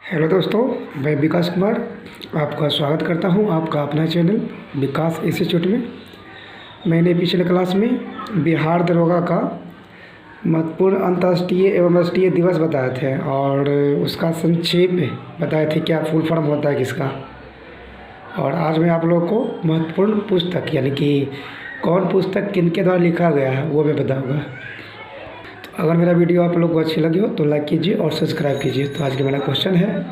Hello दोस्तों, मैं विकास कुमार आपका स्वागत करता हूं आपका अपना चैनल विकास इंस्टीट्यूट में। मैंने पिछले क्लास में बिहार दरोगा का महत्वपूर्ण अंतर्राष्ट्रीय एवं राष्ट्रीय दिवस बताए थे और उसका संक्षेप बताए थे क्या फुल फॉर्म होता है किसका। और आज मैं आप लोगों को महत्वपूर्ण पुस्तक यानी कि कौन पुस्तक किनके द्वारा लिखा गया है वो मैं बताऊँगा। अगर मेरा वीडियो आप लोग को अच्छी लगी हो तो लाइक कीजिए और सब्सक्राइब कीजिए। तो आज का मेरा क्वेश्चन है,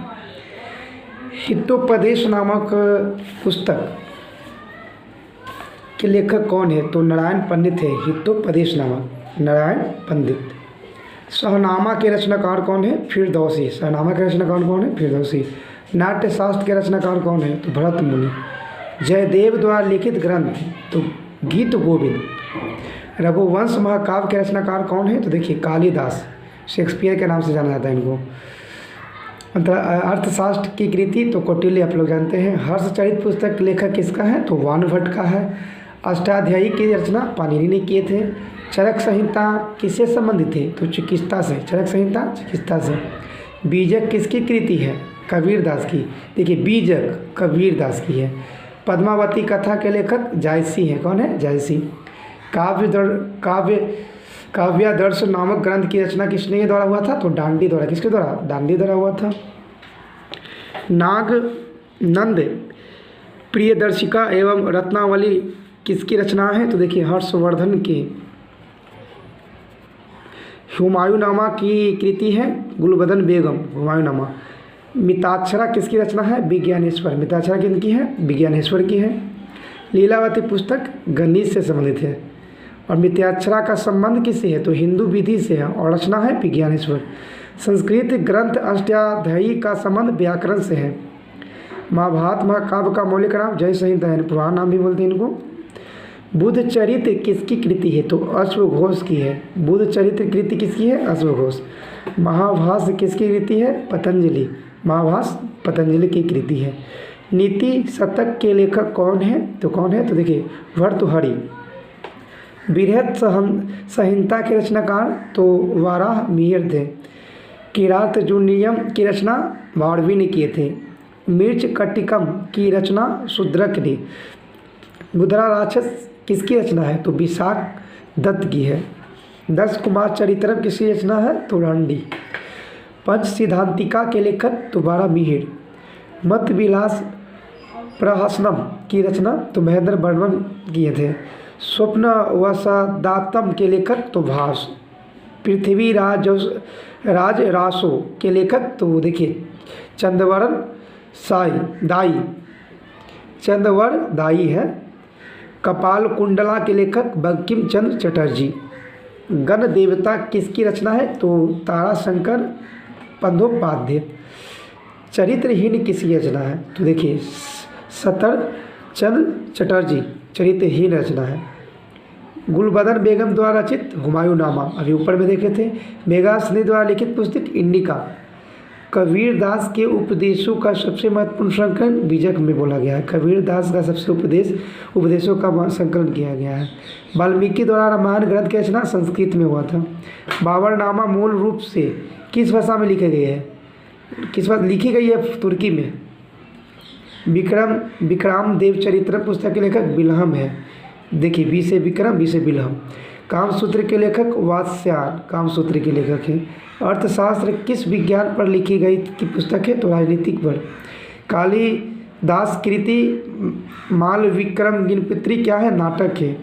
हितोपदेश नामक पुस्तक के लेखक कौन है? तो नारायण पंडित है। हितोपदेश नामक नारायण पंडित। शहनामा के रचनाकार कौन है? फिरदौसी। शहनामा के रचनाकार कौन है? फिरदौसी। नाट्य शास्त्र के रचनाकार कौन है? तो भरत मुनि। जयदेव द्वारा लिखित ग्रंथ तो गीत गोविंद। रघुवंश महाकाव्य के रचनाकार कौन है? तो देखिए कालिदास, शेक्सपियर के नाम से जाना जाता है इनको। अर्थशास्त्र की कृति तो कौटिल्य आप लोग जानते हैं। हर्षचरित पुस्तक लेखक किसका है? तो वानभट्ट का है। अष्टाध्यायी की रचना पाणिनि ने किए थे। चरक संहिता किससे संबंधित है? तो चिकित्सा से। चरक संहिता चिकित्सा से। बीजक किसकी कृति है? कबीरदास की। देखिए बीजक कबीरदास की है। पद्मावती कथा के लेखक जायसी हैं। कौन है? जायसी। काव्यादर्श नामक ग्रंथ की रचना किसने द्वारा हुआ था? तो डांडी द्वारा। किसके द्वारा? डांडी द्वारा हुआ था। नागनंद प्रियदर्शिका एवं रत्नावली किसकी रचना है? तो देखिए हर्षवर्धन की। हुमायूंनामा की कृति है गुलबदन बेगम। हुमायूंनामा। मिताक्षरा किसकी रचना है? विज्ञानेश्वर। मिताक्षरा किनकी है? विज्ञानेश्वर की है। लीलावती पुस्तक गणित से संबंधित है और मित्याक्षरा का संबंध किससे है? तो हिंदू विधि से है और रचना है विज्ञानेश्वर। संस्कृत ग्रंथ अष्टाध्यायी का संबंध व्याकरण से है। महाभारत महाकाव्य का मौलिक नाम जय संहिता है, पुराण नाम भी बोलते हैं इनको। बुद्ध चरित्र किसकी कृति है? तो अश्वघोष की है। बुद्ध चरित्र कृति किसकी है? अश्वघोष। महाभाष्य किसकी कृति है? पतंजलि। महाभाष्य पतंजलि की कृति है। नीति शतक के लेखक कौन है? तो कौन है? तो देखिए भर्तृहरि। बृहत संहिता के रचनाकार तो वाराह मिहिर थे। किरातजुनियम की रचना भारवी ने किए थे। मिर्च कटिकम की रचना शूद्रक ने। बुधरा राक्षस किसकी रचना है? तो विशाख दत्त की है। 10 कुमार चरित्रम किसकी रचना है? तो रंडी। पंच सिद्धांतिका के लेखक तो बारह मिहिर। मत विलास प्रहसनम की रचना तो महेंद्र वर्मन किए थे। स्वप्न वसदातम के लेखक तो भास। पृथ्वी राज रासो के लेखक तो देखिए चंद्रवरण दाई। चंद्रवर दाई है। कपाल कुंडला के लेखक बंकिम चंद्र चटर्जी। गण देवता किसकी रचना है? तो ताराशंकर बंदोपाध्याय। चरित्रहीन किसकी रचना है? तो देखिए सतर चंद्र चटर्जी चरित्रहीन रचना है। गुलबदन बेगम द्वारा रचित हुमायूंनामा अभी ऊपर में देखे थे। मेघासनी द्वारा लिखित पुस्तक इंडिका। कबीरदास के उपदेशों का सबसे महत्वपूर्ण संकलन बीजक में बोला गया है। कबीरदास का सबसे उपदेशों का संकलन किया गया है। वाल्मीकि द्वारा रामायण ग्रंथ की रचना संस्कृत में हुआ था। बाबरनामा मूल रूप से किस भाषा में लिखे गए हैं? किस बात लिखी गई है? तुर्की में। विक्रम देव चरित्र पुस्तक के लेखक बिल्हम है। देखिए बी से विक्रम, बी से बिल्हम। कामसूत्र के लेखक वात्स्यायन कामसूत्र के लेखक हैं। अर्थशास्त्र किस विज्ञान पर लिखी गई की पुस्तक है? तो राजनीतिक पर। कालिदास कृति माल विक्रम गिनपित्री क्या है? नाटक है।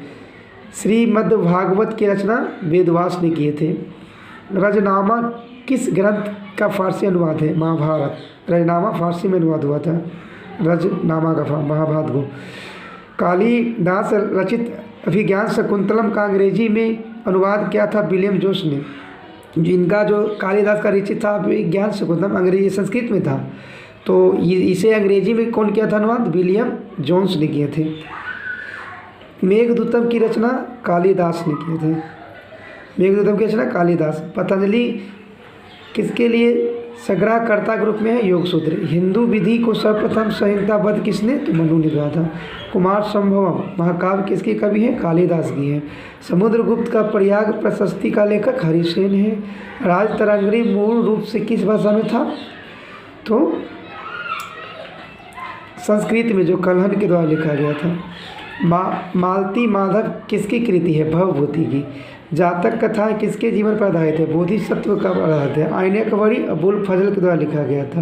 श्रीमद् भागवत की रचना वेदव्यास ने किए थे। रजनामा किस ग्रंथ का फारसी अनुवाद है? महाभारत। रजनामा फारसी में अनुवाद हुआ था। रजनामा का महाभारत को। कालिदास रचित अभिज्ञान शकुंतलम का अंग्रेजी में अनुवाद किया था विलियम जोन्स ने। जिनका जो कालिदास का रचित था अभिज्ञान शकुंतलम अंग्रेजी संस्कृत में था, तो इसे अंग्रेजी में कौन किया था अनुवाद? विलियम जोन्स ने किए थे। मेघदूतम की रचना कालिदास ने किए थे। मेघदूतम की रचना कालिदास। पतंजलि किसके लिए संग्रहकर्ता के रूप में है? योगसूत्र। हिंदू विधि को सर्वप्रथम संहिताबद्ध किसने? तो मनु ने कहा था। कुमार संभवम महाकाव्य किसकी कवि है? कालिदास की है। समुद्रगुप्त का प्रयाग प्रशस्ति का लेखक हरिसेन है। राजतरंगिणी मूल रूप से किस भाषा में था? तो संस्कृत में जो कल्हण के द्वारा लिखा गया था। मालती माधव किसकी कृति है? भवभूति की। जातक कथाएं किसके जीवन पर आधारित है? बोधिसत्व का आधारित है। आईने कवरी अबुल फजल के द्वारा लिखा गया था।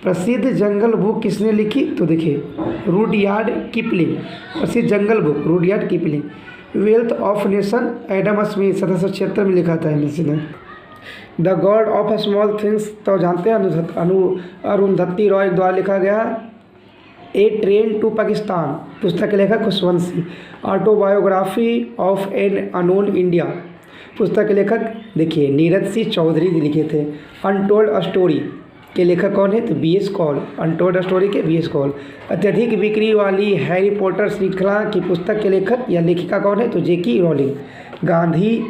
प्रसिद्ध जंगल बुक किसने लिखी? तो देखिए रुडयार्ड किपलिंग। प्रसिद्ध Jungle Book Rudyard Kipling. Wealth of Nation Adam Smith 1776 में लिखा था इसने। The God of Small Things तो जानते हैं अरुंधति रॉय द्वारा लिखा गया। ए ट्रेन टू पाकिस्तान पुस्तक के लेखक Khushwant Singh. Autobiography of an unknown India पुस्तक के लेखक देखिए नीरज सिंह चौधरी लिखे थे। अनटोल्ड स्टोरी के लेखक कौन है? तो बी.एस. कॉल। अनटोल्ड स्टोरी के बी.एस. कॉल। अत्यधिक बिक्री वाली हैरी पॉटर श्रृंखला की पुस्तक के लेखक या लेखिका कौन है? तो जे.की. रोलिंग। गांधी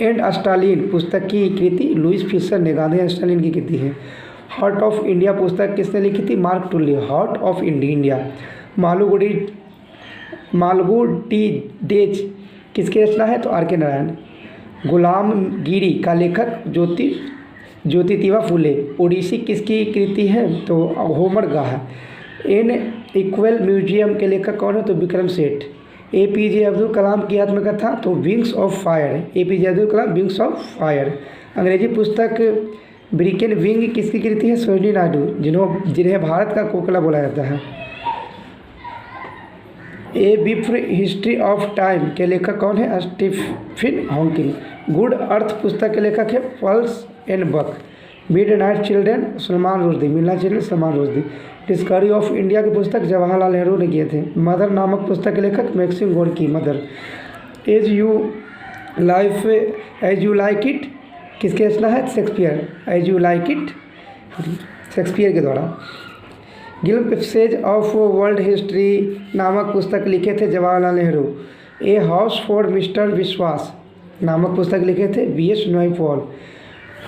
एंड स्टालिन पुस्तक की कृति लुइस फिशर ने गांधी एंड स्टालिन की कृति है। हार्ट ऑफ इंडिया पुस्तक किसने लिखी थी? Mark Tully. Heart of India. Malgudi Days किसकी रचना है? तो आर.के. नारायण। गुलामगिरी का लेखक ज्योतितिवा फुले। ओडिसी किसकी कृति है? तो होमर गाह। एन इक्वल म्यूजियम के लेखक कौन है? तो विक्रम सेठ। ए.पी.जे. अब्दुल कलाम की आत्मकथा तो wings of fire. APJ. Abdul Kalam wings of fire. अंग्रेजी पुस्तक ब्रिकेन विंग किसकी कृति है? सरोजिनी नायडू जिन्हें भारत का कोकिला बोला जाता है। A brief history of time के लेखक कौन है? Stephen Hawking. गुड अर्थ पुस्तक के लेखक है पल्स एंड बक। Midnight children Salman Rushdie. Midnight children Salman Rushdie. Discovery of India की पुस्तक जवाहरलाल नेहरू ने किए थे। मदर नामक पुस्तक के लेखक Maxim Gorky. Mother. As you like it किसकी रचना है? Shakespeare. As you like it Shakespeare के द्वारा। गिल्म्सेज ऑफ वर्ल्ड हिस्ट्री नामक पुस्तक लिखे थे Jawaharlal Nehru. A house for mister विश्वास नामक पुस्तक लिखे थे BS. Naipaul.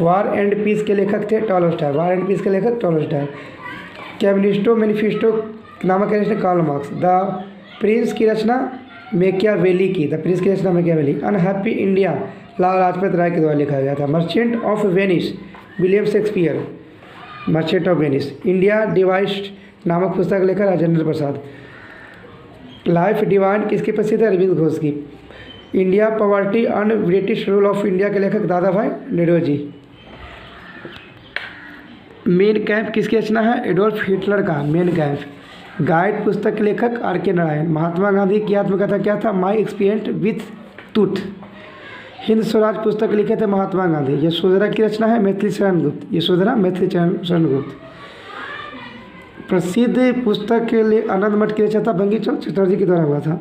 War and piece के लेखक थे टॉलस्टॉय। वार एंड पीस के लेखक टॉलस्टॉय। कैबिनिस्टो मैनिफेस्टो नामक रचना कार्ल मार्क्स। द प्रिंस की रचना मैकियावेली की। द प्रिंस की रचना Machiavelli. Unhappy India Lala Lajpat Rai के द्वारा लिखा गया था। Merchant of Venice William Shakespeare. Merchant of Venice. India devised नामक पुस्तक लेखक राजेंद्र प्रसाद। लाइफ डिवाइन किसकी प्रसिद्ध है? अरविंद घोष की। India poverty and British rule of India के लेखक दादा भाई नौरोजी। मेन कैंप किसकी रचना है? एडोल्फ हिटलर का मेन कैंप। गाइड पुस्तक के लेखक आर.के. नारायण। महात्मा गांधी की आत्मकथा क्या था? My experience with tooth. Hind Swaraj पुस्तक लिखे थे महात्मा गांधी। यशोधरा की रचना है मैथिली शरण गुप्त। यशोधरा मैथिली शरण गुप्त। प्रसिद्ध पुस्तक के लिए आनंद मठ की रचना बंकिम चंद्र चटर्जी के द्वारा हुआ था।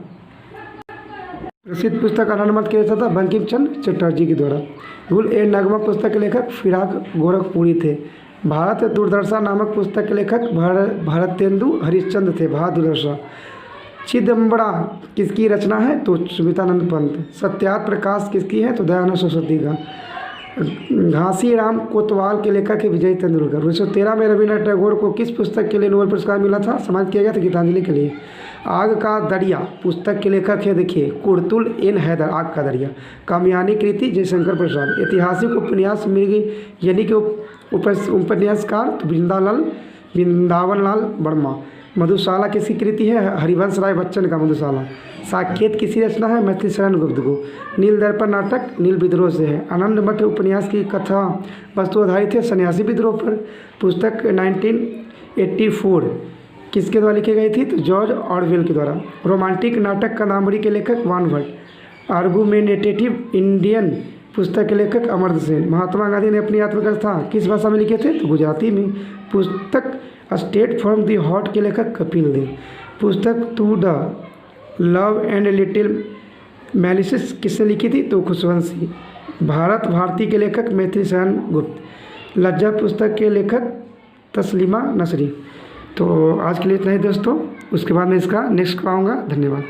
प्रसिद्ध पुस्तक आनंद मठ की रचना बंकिम चंद्र चटर्जी के द्वारा। गुल ए नगमा पुस्तक के लेखक फिराक गोरखपुरी थे। भारत दुर्दशा नामक पुस्तक के लेखक भारतेंदु हरिश्चंद्र थे। भारत दुर्दशा। चिदम्बरा किसकी रचना है? तो सुमितानंद पंत। सत्यार्थ प्रकाश किसकी है? तो दयानंद सरस्वती का। घासीराम कोतवाल के लेखक है विजय तेंदुलकर। 1913 में रविन्द्रनाथ टैगोर को किस पुस्तक के लिए नोबेल पुरस्कार मिला था? सम्मानित किया गया था गीतांजलि के लिए। आग का दरिया पुस्तक के लेखक है देखिए कुर्तुल एन हैदर। आग का दरिया। कामयानी कृति जयशंकर प्रसाद। ऐतिहासिक उपन्यास मिर्गी यानी कि उपन्यासकार तो वृंदावन लाल वर्मा। मधुशाला किसकी कृति है? हरिवंश राय बच्चन का मधुशाला। साकेत किसी रचना है? मैथिली शरण गुप्त को। नील दर्पण नाटक नील विद्रोह से है। आनंद मठ उपन्यास की कथा वस्तु आधारित है सन्यासी विद्रोह पर। पुस्तक 1984 किसके द्वारा लिखी गई थी? तो जॉर्ज ऑरवेल के द्वारा। रोमांटिक नाटक कादम्बरी के लेखक वान भट्ट। आर्गुमेंटेटिव इंडियन पुस्तक के लेखक अमर्त्य सेन। महात्मा गांधी ने अपनी आत्मकथा किस भाषा में लिखे थे? तो गुजराती में। पुस्तक स्टेट फ्रॉम द हार्ट के लेखक कपिल देव। पुस्तक To the Love and Little Malices किसने लिखी थी? तो खुशवंत सिंह। भारत भारती के लेखक मैथिली शरण गुप्त। लज्जा पुस्तक के लेखक तस्लीमा नसरी। तो आज के लिए इतना ही दोस्तों, उसके बाद मैं इसका नेक्स्ट पाऊँगा। धन्यवाद।